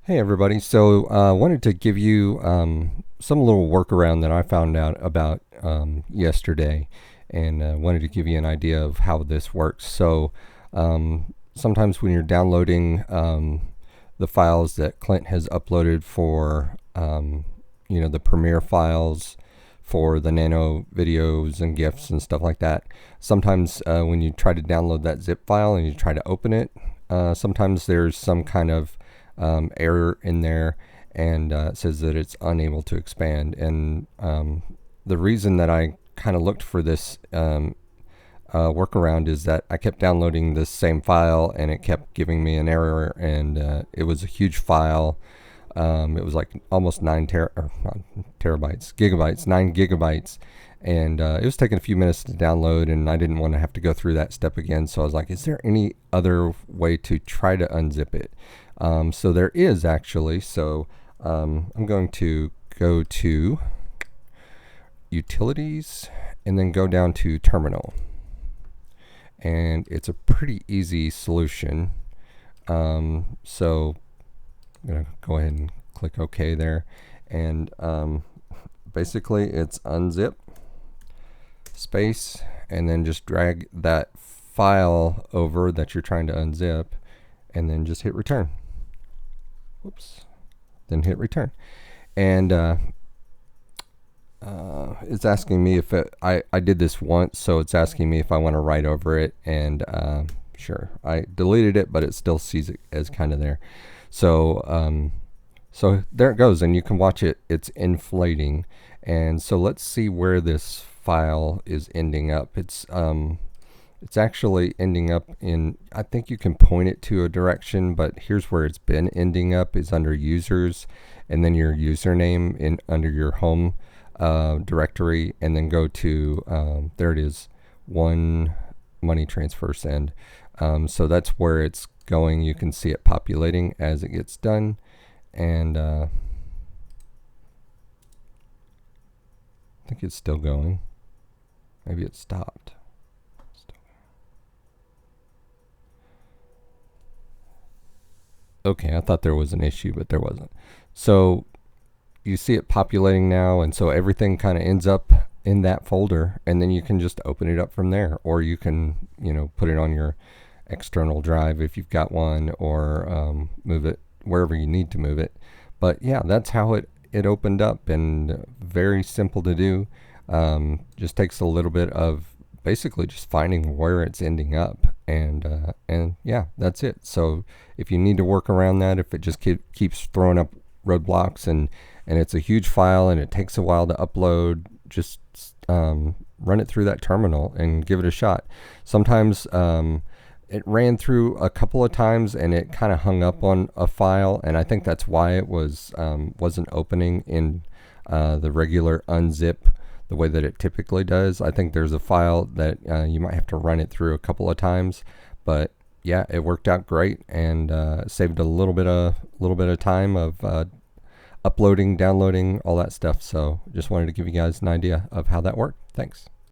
Hey everybody, so I wanted to give you some little workaround that I found out about yesterday, and wanted to give you an idea of how this works. So sometimes when you're downloading the files that Clint has uploaded for the Premiere files for the Nano videos and GIFs and stuff like that, sometimes when you try to download that zip file and you try to open it, sometimes there's some kind of error in there, and it says that it's unable to expand. And the reason that I kind of looked for this workaround is that I kept downloading this same file and it kept giving me an error, and it was a huge file. It was like almost 9 gigabytes, 9 gigabytes. And it was taking a few minutes to download, and I didn't want to have to go through that step again. So I was like, is there any other way to try to unzip it? So there is actually. So I'm going to go to Utilities and then go down to Terminal. And it's a pretty easy solution. So I'm going to go ahead and click OK there. And basically it's unzip space, and then just drag that file over that you're trying to unzip, and then just hit return. Whoops. Then hit return. And it's asking me if I did this once, so it's asking me if I want to write over it, and sure, I deleted it, but it still sees it as kind of there. So so there it goes, and you can watch it. It's inflating. And so let's see where this file is ending up. It's actually ending up in, I think you can point it to a direction, but here's where it's been ending up, is under users, and then your username in under your home directory, and then go to there it is, one money transfer send. So that's where it's going. You can see it populating as it gets done, and I think it's still going. Maybe it stopped. Okay, I thought there was an issue, but there wasn't. So you see it populating now, and so everything kind of ends up in that folder, and then you can just open it up from there, or you can, put it on your external drive if you've got one, or move it wherever you need to move it. But yeah, that's how it opened up, and very simple to do. Just takes a little bit of basically just finding where it's ending up, and yeah, that's it. So if you need to work around that, if it just keeps throwing up roadblocks, and it's a huge file and it takes a while to upload, just run it through that terminal and give it a shot. Sometimes it ran through a couple of times and it kind of hung up on a file, and I think that's why it wasn't opening in the regular unzip the way that it typically does. I think there's a file that you might have to run it through a couple of times, but yeah, it worked out great, and saved a little bit of time of uploading, downloading, all that stuff. So just wanted to give you guys an idea of how that worked. Thanks.